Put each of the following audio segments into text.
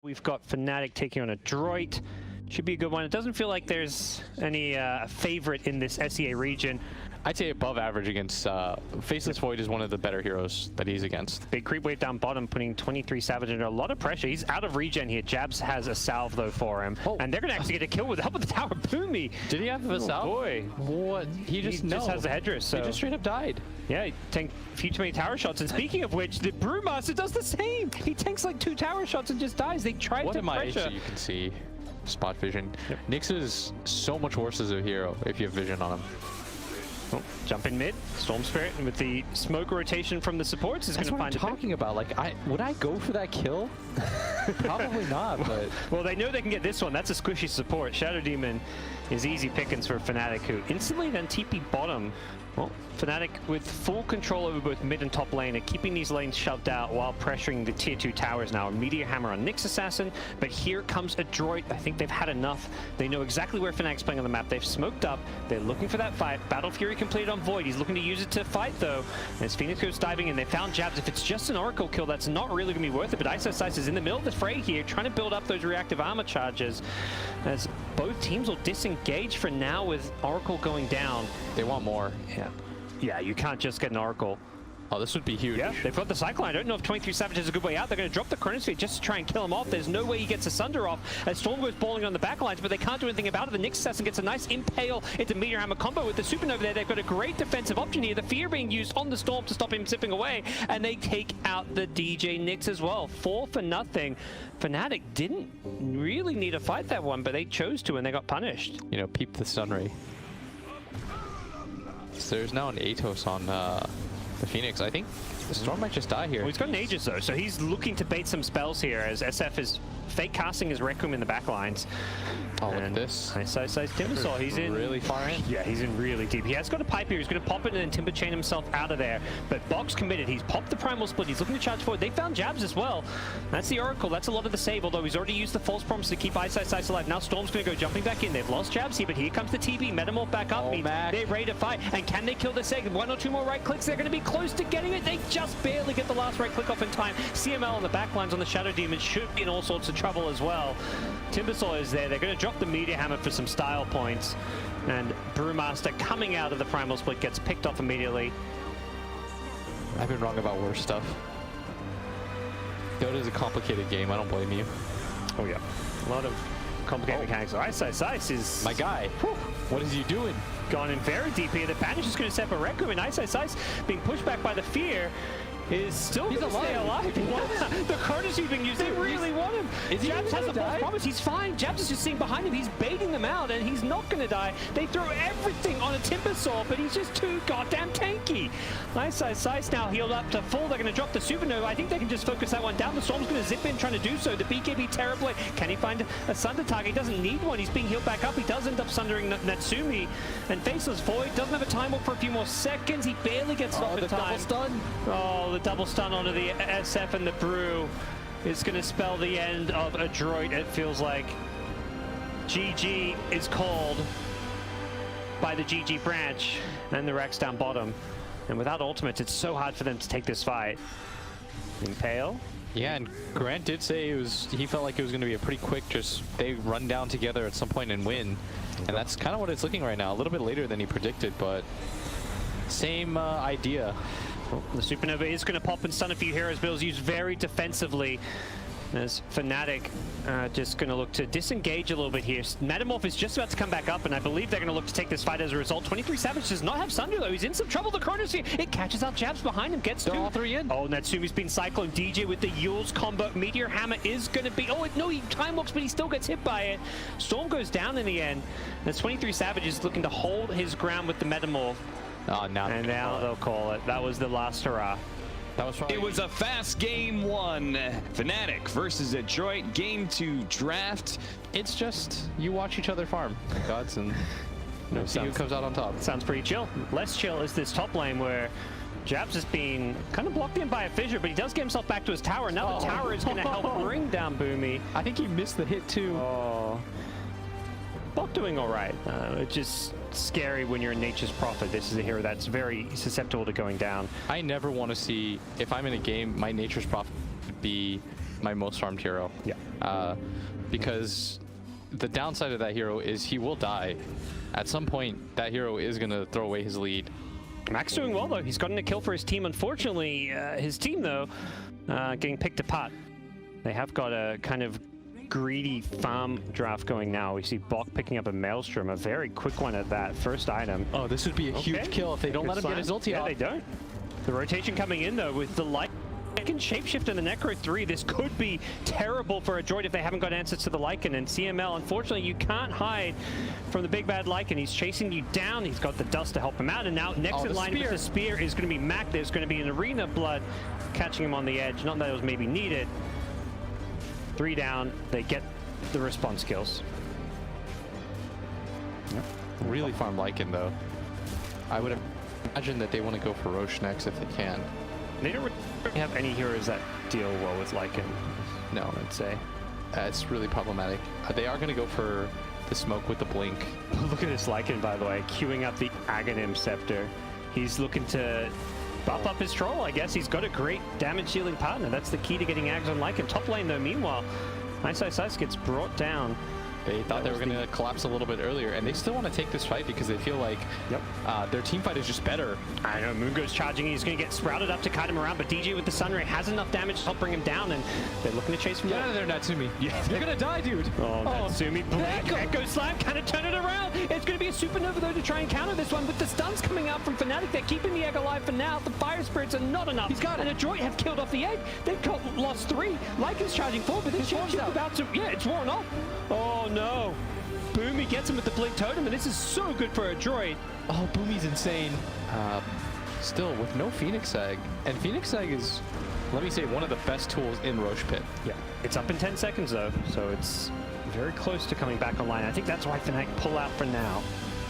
We've got FNATIC taking on ADROIT. Should be a good one. It doesn't feel like there's any favorite in this SEA region. I'd say above average against Faceless Void is one of the better heroes that he's against. Big creep wave down bottom, putting 23 Savage under a lot of pressure. He's out of regen here. Jabs has a salve though for him. Oh. And they're going to actually get a kill with the help of the tower. Boomy. Did he have a salve? Boy. What? He just has the headdress. So. He just straight up died. Yeah, he tanked a few too many tower shots. And speaking of which, the Brewmaster does the same. He tanks like 2 tower shots and just dies. They tried to pressure. What you can see. Spot vision. Yep. Nyx is so much worse as a hero if you have vision on him. Oh, jump in mid, Storm Spirit, and with the smoke rotation from the supports is going to find That's what I'm talking about. Like, would I go for that kill? Probably not, but... Well, they know they can get this one. That's a squishy support. Shadow Demon is easy pickings for FNATIC, who instantly then TP bottom. Well, FNATIC with full control over both mid and top lane are keeping these lanes shoved out while pressuring the tier 2 towers now. A Meteor Hammer on Nyx Assassin, but here comes ADROIT. I think they've had enough. They know exactly where FNATIC's playing on the map. They've smoked up. They're looking for that fight. Battle Fury completed on Void. He's looking to use it to fight though. As Phoenix goes diving in, they found Jabs. If it's just an Oracle kill, that's not really going to be worth it, but Ice is in the middle of the fray here, trying to build up those reactive armor charges. As both teams will disengage for now with Oracle going down. They want more. Yeah, you can't just get an Oracle. Oh, this would be huge. Yeah, they've got the Cyclone. I don't know if 23 Savage is a good way out. They're going to drop the Chronosphere just to try and kill him off. There's no way he gets a Sunder off as Storm goes balling on the backlines, but they can't do anything about it. The Nyx Assassin gets a nice impale into Meteor Hammer combo with the Supernova there. They've got a great defensive option here. The Fear being used on the Storm to stop him zipping away, and they take out the DJ Nyx as well. 4 for nothing. FNATIC didn't really need to fight that one, but they chose to, and they got punished. You know, peep the stun ray. So there's now an Atos on the Phoenix. I think the Storm might just die here. Well, he's got an Aegis though, so he's looking to bait some spells here as SF is fake casting his Requiem in the backlines. Oh, look at this. Nice size Timbersaw. He's in really far in. Yeah, he's in really deep. He has got a pipe here. He's going to pop it and then Timber Chain himself out of there. But Box committed. He's popped the Primal Split. He's looking to charge forward. They found Jabs as well. That's the Oracle. That's a lot of the save, although he's already used the False Promise to keep Ice alive. Now Storm's going to go jumping back in. They've lost Jabs here, but here comes the TB. Metamorph back up. They're ready to fight. And can they kill the second? 1 or 2 more right clicks. They're going to be close to getting it. They just barely get the last right click off in time. CML on the backlines on the Shadow Demon should be in all sorts of trouble as well. Timbersaw is there. They're going to drop the Meteor Hammer for some style points. And Brewmaster coming out of the Primal Split gets picked off immediately. I've been wrong about worse stuff. Dota is a complicated game. I don't blame you. Oh yeah, a lot of complicated mechanics. Ice is my guy. Whew. What is he doing? Gone in very deep here. The Banish is going to set up a Requiem, and Ice being pushed back by the Fear is still going to stay alive. The Chronosphere being used. They really want him. Jabs has a false promise. He's fine. Jabs is just sitting behind him. He's baiting them out, and he's not going to die. They throw everything on a Timbersaw, but he's just too goddamn tanky. Ice now healed up to full. They're going to drop the Supernova. I think they can just focus that one down. The Storm's going to zip in trying to do so. The BKB terribly. Can he find a Sunder target? He doesn't need one. He's being healed back up. He does end up sundering Natsumi. And Faceless Void doesn't have a time walk for a few more seconds. He barely gets off in time. Double stun. Oh, the double stun onto the SF and the Brew is going to spell the end of ADROIT. It feels like GG is called by the GG branch and the Rex down bottom. And without ultimates, it's so hard for them to take this fight. Impale. Yeah, and Grant did say he felt like it was going to be a pretty quick, they run down together at some point and win. And that's kind of what it's looking right now. A little bit later than he predicted, but same idea. Well, the Supernova is going to pop and stun a few heroes, but it was used very defensively as FNATIC just going to look to disengage a little bit here. Metamorph is just about to come back up, and I believe they're going to look to take this fight as a result. 23 Savage does not have Sunder, though. He's in some trouble. The Chronosphere, it catches out Jabs behind him, gets all 3 in. Oh, Natsumi's been Cyclone. DJ with the Yule's combo. Meteor Hammer is going to be... Oh, no, he time walks, but he still gets hit by it. Storm goes down in the end. That's 23 Savage is looking to hold his ground with the Metamorph. Oh, now they'll call it. That was the last hurrah. It was a fast game 1. FNATIC versus ADROIT. Game 2 draft. It's just you watch each other farm, gods, and see who comes out on top. Sounds pretty chill. Less chill is this top lane where Jabs is being kind of blocked in by a fissure, but he does get himself back to his tower. Now the tower is going to help bring down Boomy. I think he missed the hit too. Oh. Bot doing all right. It's just scary when you're in Nature's Prophet. This is a hero that's very susceptible to going down. I never want to see, if I'm in a game, my Nature's Prophet be my most farmed hero. Yeah. Because the downside of that hero is he will die. At some point, that hero is going to throw away his lead. Max doing well, though. He's gotten a kill for his team. Unfortunately, his team, though, getting picked apart. They have got a kind of greedy farm draft going now. We see Bok picking up a Maelstrom, a very quick one at that. First item. Oh, this would be a huge kill if they don't let him get his ulti Yeah, off. they don't. The rotation coming in, though, with the light. Lycan Shapeshift and the Necro 3, this could be terrible for ADROIT if they haven't got answers to the Lycan. And CML, unfortunately, you can't hide from the big bad Lycan. He's chasing you down. He's got the dust to help him out. And now next in line with the spear is going to be Mac. There's going to be an Arena Blood catching him on the edge. Not that it was maybe needed. 3 down. They get the response kills. Yep. Really farm Lycan, though. I would imagine that they want to go for Roche next if they can. They don't really have any heroes that deal well with Lycan. No, I'd say. It's really problematic. They are going to go for the smoke with the blink. Look at this Lycan, by the way, queuing up the Aghanim Scepter. He's looking to buff up his troll, I guess. He's got a great damage dealing partner. That's the key to getting Ags on Lycan. Top lane, though, meanwhile, Ice gets brought down. They thought they were going to collapse a little bit earlier, and they still want to take this fight because they feel like their team fight is just better. I know, Moon goes charging. He's going to get sprouted up to kite him around, but DJ with the Sunray has enough damage to help bring him down, and they're looking to chase from Get out of there, Natsumi. Yeah. You're going to die, dude. Oh, Natsumi, Blink, Echo Slam, kind of turn it around. It's going to be a Supernova, though, to try and counter this one. With the stuns coming out from FNATIC, they're keeping the egg alive for now. The Fire Spirits are not enough. He's got it. And ADROIT have killed off the egg. They've lost 3. Lycan's charging forward, but this ship's about to... Yeah, it's worn off. Oh, no. Boomy gets him with the Blink Totem, and this is so good for ADROIT. Oh, Boomy's insane. Still, with no Phoenix Egg. And Phoenix Egg is, let me say, one of the best tools in Roche Pit. Yeah, it's up in 10 seconds, though, so it's very close to coming back online. I think that's why FNATIC pull out for now.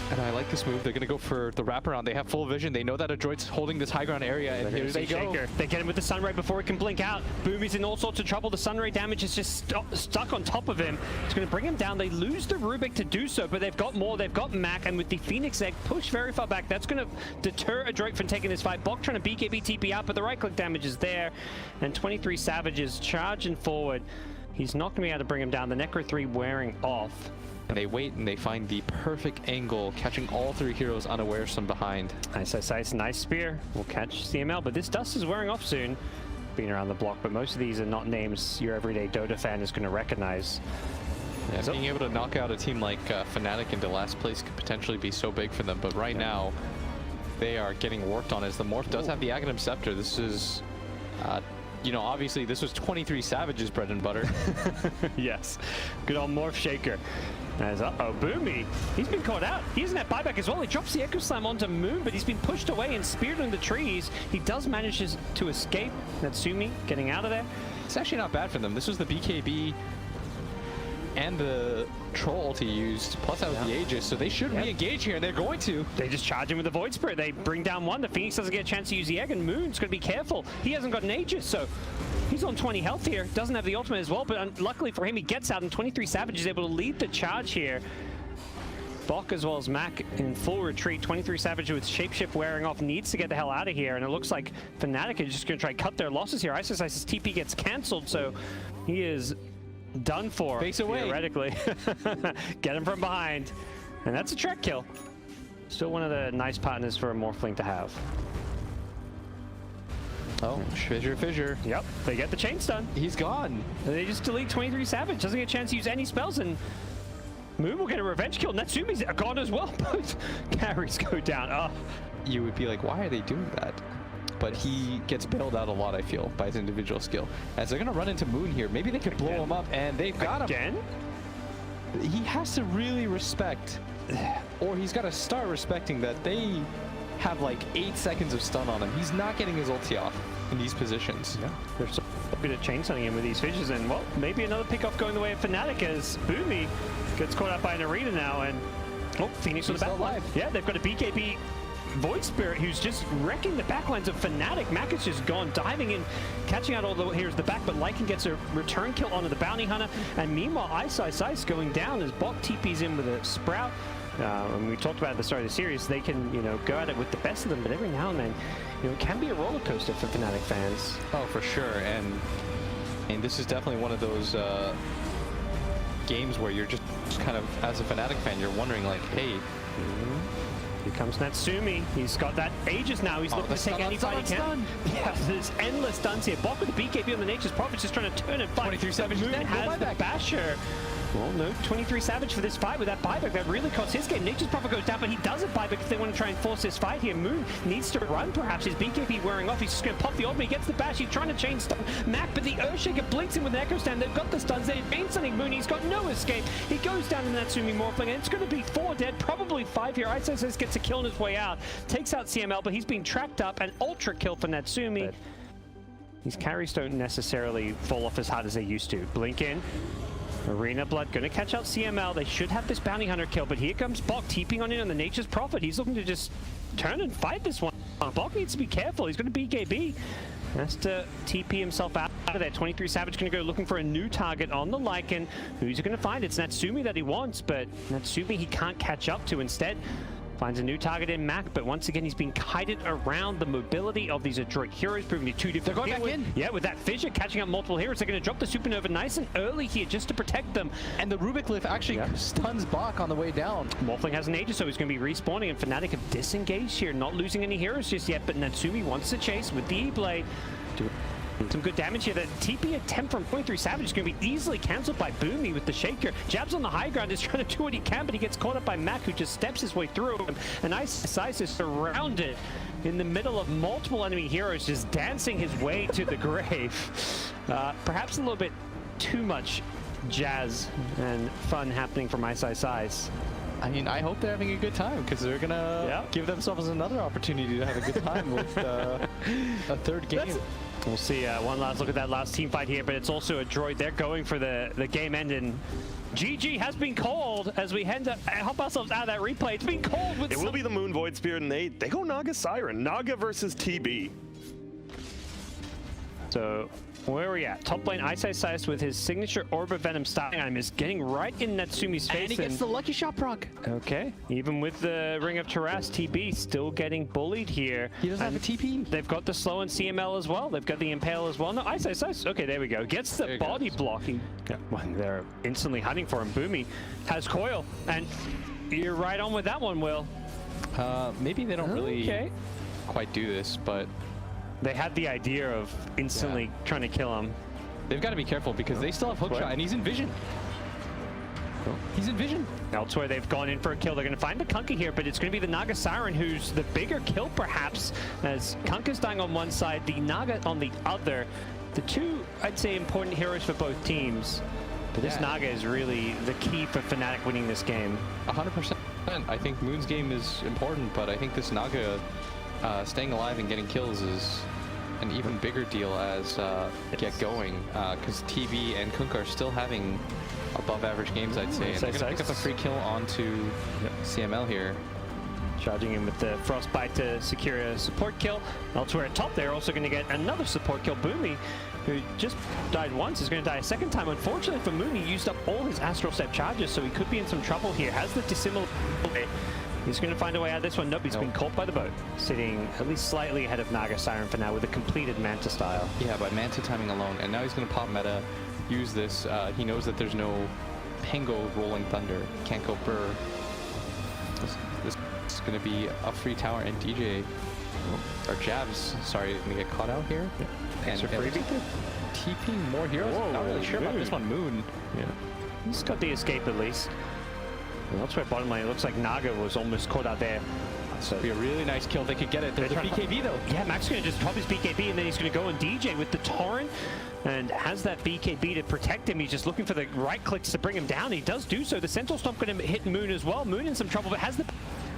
And I like this move. They're going to go for the wraparound. They have full vision. They know that ADROIT's holding this high ground area, and here they go. They get him with the Sunray before he can blink out. Boomy's in all sorts of trouble. The Sunray damage is just stuck on top of him. It's going to bring him down. They lose the Rubik to do so, but they've got more. They've got Mac, and with the Phoenix Egg pushed very far back, that's going to deter ADROIT from taking this fight. Bok trying to BKB TP out, but the right-click damage is there, and 23 Savages charging forward. He's not going to be able to bring him down. The Necro 3 wearing off. And they wait and they find the perfect angle, catching all 3 heroes unawares from behind. Nice spear. We'll catch CML, but this dust is wearing off soon. Being around the block, but most of these are not names your everyday Dota fan is going to recognize. Yeah, being able to knock out a team like FNATIC into last place could potentially be so big for them, but right now they are getting worked on as the Morph does have the Aghanim Scepter. This is, you know, obviously this was 23 Savages bread and butter. Yes, good old Morph Shaker. As Boomy, he's been caught out. He doesn't have buyback as well. He drops the Echo Slam onto Moon, but he's been pushed away and speared in the trees. He does manage to escape. Natsumi getting out of there. It's actually not bad for them. This was the BKB and the Troll ulti used, plus that was the Aegis, so they should re-engage here, and they're going to. They just charge him with the Void Spirit. They bring down one. The Phoenix doesn't get a chance to use the egg, and Moon's going to be careful. He hasn't got an Aegis, so he's on 20 health here. Doesn't have the ultimate as well, but luckily for him, he gets out, and 23 Savage is able to lead the charge here. Bok as well as Mac in full retreat. 23 Savage with Shapeshift wearing off needs to get the hell out of here, and it looks like FNATIC is just going to try to cut their losses here. Ice's TP gets cancelled, so he is done for, Face away. Theoretically. Get him from behind. And that's a track kill. Still one of the nice partners for a Morphling to have. Oh, Fissure. Yep, they get the chain stun. He's gone. And they just delete 23 Savage. Doesn't get a chance to use any spells, and Moon will get a revenge kill. Natsumi's gone as well. Both carries go down. Oh. You would be like, why are they doing that? But he gets bailed out a lot, I feel, by his individual skill. As they're going to run into Moon here, maybe they could blow him up, and they've got him. He has to really respect, or he's got to start respecting that they have like 8 seconds of stun on him. He's not getting his ulti off in these positions. Yeah, they're so good at chain stunning him with these fishes, and well, maybe another pickoff going the way of FNATIC as Boomy gets caught up by an arena now, and oh, Phoenix with the backline. Yeah, they've got a BKB Void Spirit who's just wrecking the backlines of FNATIC. Mac is just gone, diving in, catching out all the here's the back, but Lycan gets a return kill onto the Bounty Hunter, and meanwhile Ice going down as Bok TP's in with a Sprout. And we talked about at the start of the series, they can, you know, go at it with the best of them, but every now and then, you know, it can be a roller coaster for FNATIC fans. Oh, for sure. And And this is definitely one of those games where you're just kind of, as a FNATIC fan, you're wondering like, hey. Here comes Natsumi. He's got that Aegis now. He's looking to take any fight he can. Yeah, there's endless stuns here. Bok with the BKB on the Nature's Prophet, just trying to turn and fight. 23 Savage Moon has the Basher. Well, no, 23 Savage for this fight with that buyback. That really costs his game. Nature's Prophet goes down, but he doesn't buyback if they want to try and force this fight here. Moon needs to run, perhaps. His BKB wearing off. He's just going to pop the ultimate. He gets the bash. He's trying to chain stun Mac, but the Earthshaker blinks him with an Echo Stand. They've got the stuns. They're chain stunning Moon. He's got no escape. He goes down to Natsumi Morphling, and it's going to be 4 dead, probably 5 here. ISIS gets a kill on his way out. Takes out CML, but he's being tracked up. An ultra kill for Natsumi. These carries don't necessarily fall off as hard as they used to. Blink in. Arena Blood going to catch out CML. They should have this Bounty Hunter kill, but here comes Bok TPing on in on the Nature's Prophet. He's looking to just turn and fight this one. Bok needs to be careful. He's going to BKB. Has to TP himself out of there. 23 Savage going to go looking for a new target on the Lycan. Who's he going to find? It's Natsumi that he wants, but Natsumi he can't catch up to. Instead, finds a new target in Mac, but once again, he's being kited around the mobility of these Adroit heroes, proving to be too different. They're going back in. Yeah, with that fissure, catching up multiple heroes. They're going to drop the Supernova nice and early here just to protect them. And the Rubik Lift actually stuns Bok on the way down. Morphling has an Aegis, so he's going to be respawning, and FNATIC have disengaged here, not losing any heroes just yet, but Natsumi wants to chase with the E-Blade. Some good damage here. The TP attempt from 23 Savage is going to be easily cancelled by Boomy with the Shaker. Jabs on the high ground, is trying to do what he can, but he gets caught up by Mac, who just steps his way through him. And ISIS is surrounded in the middle of multiple enemy heroes, just dancing his way to the grave. Perhaps a little bit too much jazz and fun happening from ISIS. I mean, I hope they're having a good time, because they're going to give themselves another opportunity to have a good time with a third game. We'll see one last look at that last team fight here, but it's also Adroit. They're going for the game end, and GG has been called as we help ourselves out of that replay. It's been called with It will be the Moon Void Spirit, and they go Naga Siren. Naga versus TB. So where are we at? Top lane, ISIS with his signature Orb of Venom starting item is getting right in Natsumi's face. And he gets the lucky shot proc. Okay, even with the Ring of Taras, TB still getting bullied here. He doesn't have a TP. They've got the slow and CML as well. They've got the Impale as well. No, ISIS. Okay, there we go. Gets the body blocking. Well, they're instantly hunting for him. Boomy has Coil, and you're right on with that one, Will. Maybe they don't really quite do this, but they had the idea of instantly trying to kill him. They've got to be careful because they still have hookshot, and he's in vision. He's in vision. Elsewhere, they've gone in for a kill. They're going to find the Kunkka here, but it's going to be the Naga Siren who's the bigger kill, perhaps, as Kunkka's dying on one side, the Naga on the other. The two, I'd say, important heroes for both teams. But this Naga is really the key for FNATIC winning this game. 100%. I think Moon's game is important, but I think this Naga staying alive and getting kills is an even bigger deal as get going, because TB and Kunkka are still having above average games, I'd say. And they're going to pick up a free kill onto CML here. Charging in with the Frostbite to secure a support kill. Elsewhere at top, they're also going to get another support kill. Boomy, who just died once, is going to die a second time. Unfortunately for Moon, he used up all his Astral Step charges, so he could be in some trouble here. Has the dissimilar. He's going to find a way out of this one. Nope, he's been caught by the boat. Sitting at least slightly ahead of Naga Siren for now with a completed Manta style. Yeah, by Manta timing alone. And now he's going to pop meta, use this. He knows that there's no Pango Rolling Thunder. Can't go Burr. This is going to be a free tower and DJ. Or Jabs, sorry, going to get caught out here. And TP more heroes. Whoa, not really sure about this one. Moon. Yeah, he's got the escape at least. And elsewhere bottom lane, it looks like Naga was almost caught out there. So it'd be a really nice kill if they could get it. There's a BKB though. Yeah, Mac's going to just drop his BKB, and then he's going to go on DJ with the Torrent, and has that BKB to protect him. He's just looking for the right clicks to bring him down. He does do so. The Sentinel Stomp going to hit Moon as well. Moon in some trouble, but has the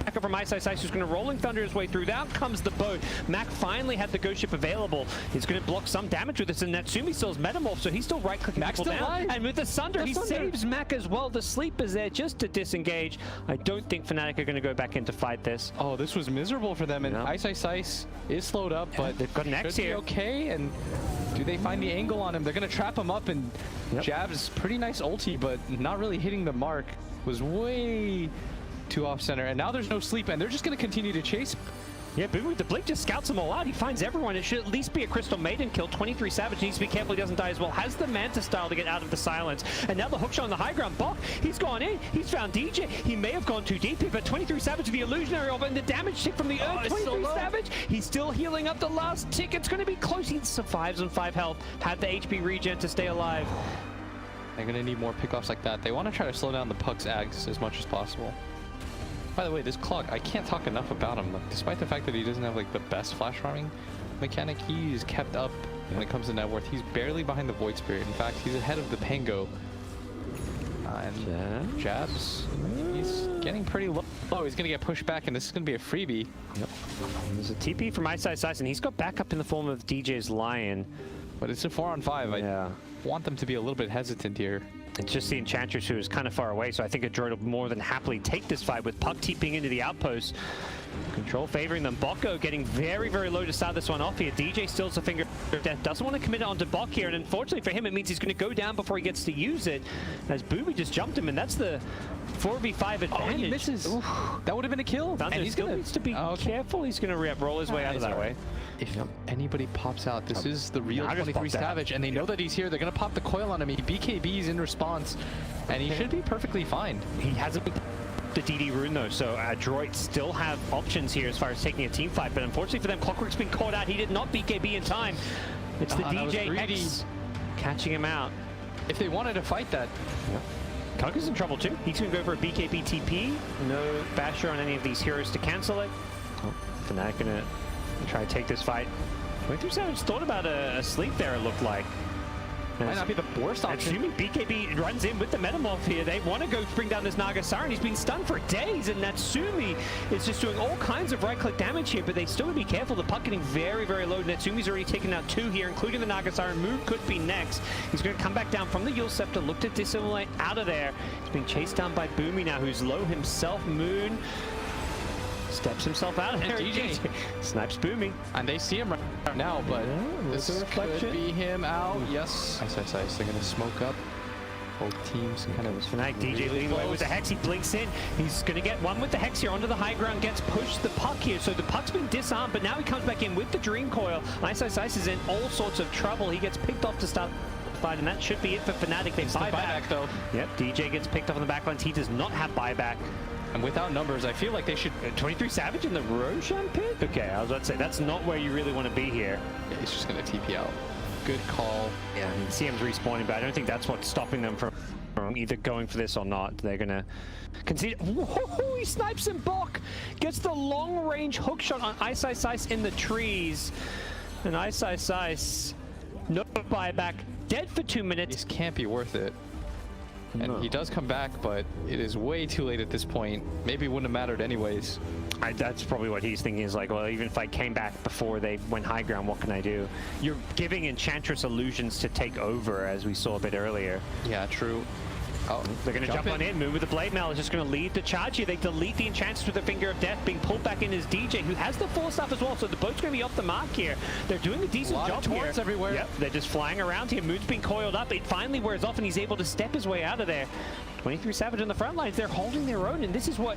backup from ISIS, who's going to Rolling Thunder his way through. Out comes the boat. Mac finally had the Ghost Ship available. He's going to block some damage with this, and Natsumi still has Metamorph, so he's still right-clicking people down. Alive. And with the Sunder, he saves Mac as well. The Sleep is there just to disengage. I don't think FNATIC are going to go back in to fight this. Oh, this was miserable for them, and ISIS is slowed up, but they've got an X here. Okay, and do they find the angle on him? They're going to trap him up, and Jab's pretty nice ulti, but not really hitting the mark. Was way too off center, and now there's no sleep, and they're just going to continue to chase. Yeah, but with the blink just scouts them all out. He finds everyone. It should at least be a Crystal Maiden kill. 23 Savage needs to be careful he doesn't die as well. Has the Manta style to get out of the silence. And now the hookshot on the high ground. Bok, he's gone in. He's found DJ. He may have gone too deep here, but 23 Savage with the illusionary of it and the damage tick from the Earth. 23 Savage, he's still healing up the last tick. It's going to be close. He survives on 5 health. Had the HP regen to stay alive. They're going to need more pickoffs like that. They want to try to slow down the Puck's Ags as much as possible. By the way, this Clog, I can't talk enough about him. Like, despite the fact that he doesn't have like the best flash farming mechanic, he's kept up when it comes to net worth. He's barely behind the Void Spirit. In fact, he's ahead of the Pango. And jabs, he's getting pretty low. Oh, he's going to get pushed back, and this is going to be a freebie. Yep. There's a TP from Ice, and he's got backup in the form of DJ's Lion. But it's a 4-on-5. I want them to be a little bit hesitant here. It's just the Enchantress who is kind of far away, so I think ADROIT will more than happily take this fight with Puck TPing into the outpost. Control favoring them. Boko getting very, very low to start this one off here. DJ stills the finger of death. Doesn't want to commit it onto Bok here, and unfortunately for him, it means he's going to go down before he gets to use it. As Booby just jumped him, and that's the 4v5 advantage. Oh, he misses. Oof. That would have been a kill. Thunder and he still needs to be careful. He's going to roll his way out of that way. If anybody pops out, this is the real 23 Savage, and they know that he's here. They're going to pop the coil on him. He BKBs in response, and he should be perfectly fine. He hasn't been the DD rune though, so ADROIT still have options here as far as taking a team fight, but unfortunately for them, Clockwork's been caught out. He did not BKB in time. It's the DJ Hex catching him out. If they wanted to fight that. Kunk is in trouble too. He's going to go for a BKB TP. No basher on any of these heroes to cancel it. Oh, FNATIC going to try to take this fight. 23 Savage thought about a sleep there, it looked like. Might not be the worst option. Assuming BKB runs in with the Metamorph here, they want to go bring down this Naga Siren. He's been stunned for days, and Natsumi is just doing all kinds of right-click damage here, but they still would be careful. The Puck getting very, very low. Natsumi's already taken out 2 here, including the Naga Siren. Moon could be next. He's going to come back down from the Yule Scepter, look to dissimulate out of there. He's being chased down by Boomy now, who's low himself. Moon steps himself out of there. DJ snipes Boomy. And they see him right now, but this could be him out. Yes. Ice. They're going to smoke up. Both teams kind of... FNATIC DJ leading away with the Hex. He blinks in. He's going to get one with the Hex here onto the high ground. Gets pushed the Puck here. So the Puck's been disarmed, but now he comes back in with the Dream Coil. Ice is in all sorts of trouble. He gets picked off to start fight, and that should be it for FNATIC. They buy back though. Yep, DJ gets picked off on the backlines. He does not have buyback. And without numbers, I feel like they should... 23 Savage in the Roshan pit? Okay, I was about to say, that's not where you really want to be here. Yeah, he's just going to TP out. Good call. Yeah, I mean, CM's respawning, but I don't think that's what's stopping them from either going for this or not. They're going to concede. Whoa, he snipes him. Bok gets the long-range hook shot on Ice in the trees. And Ice, no buyback, dead for 2 minutes. This can't be worth it. And he does come back, but it is way too late at this point. Maybe it wouldn't have mattered anyways. That's probably what he's thinking, is like, well, even if I came back before they went high ground, what can I do? You're giving Enchantress illusions to take over, as we saw a bit earlier. Yeah, true. Oh, they're going to jump on in. Moon with the Blade Mail is just going to lead the charge here. They delete the Enchantress with the Finger of Death. Being pulled back in is DJ, who has the full stuff as well, so the boat's going to be off the mark here. They're doing a decent job here. Everywhere. Yep, they're just flying around here. Moon's being coiled up. It finally wears off, and he's able to step his way out of there. 23 Savage on the front lines. They're holding their own, and this is what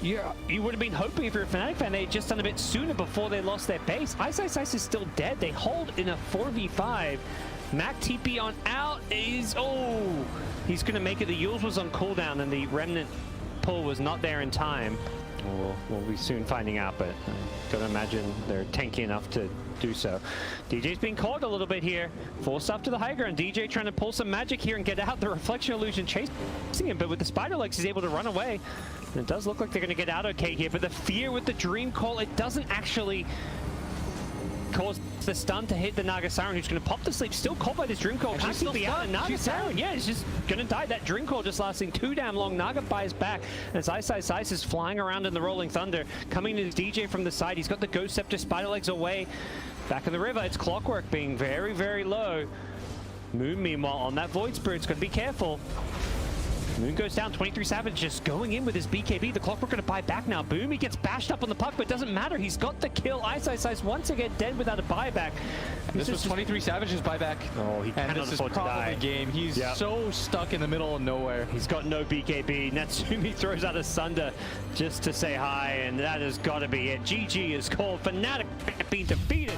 you would have been hoping if you're a FNATIC fan. They had just done a bit sooner before they lost their base. Ice is still dead. They hold in a 4v5. Mac TP on out is... Oh! He's going to make it. The Yules was on cooldown, and the Remnant pull was not there in time. We'll be soon finding out, but I've got to imagine they're tanky enough to do so. DJ's being caught a little bit here. Forced up to the high ground. DJ trying to pull some magic here and get out. The Reflection Illusion chasing him, but with the Spider Legs, he's able to run away. And it does look like they're going to get out okay here, but the fear with the Dream Call, it doesn't actually cause the stun to hit the Naga Siren, who's going to pop to sleep. Still caught by this Dream Call. She's still out. Naga Siren, yeah, it's just going to die. That Dream Call just lasting too damn long. Naga buys back as Ice is flying around in the Rolling Thunder. Coming to DJ from the side. He's got the Ghost Scepter, Spider Legs away. Back in the river, it's Clockwork being very, very low. Moon, meanwhile, on that Void Spirit's going to be careful. Moon goes down, 23 Savage just going in with his BKB. The Clockwork going to buy back now. Boom, he gets bashed up on the puck, but it doesn't matter. He's got the kill. Ice once again dead without a buyback. This was 23 Savage's buyback. Oh, he and cannot this is afford to probably die. game. He's so stuck in the middle of nowhere. He's got no BKB. Natsumi throws out a Sunder just to say hi, and that has got to be it. GG is called. FNATIC being defeated.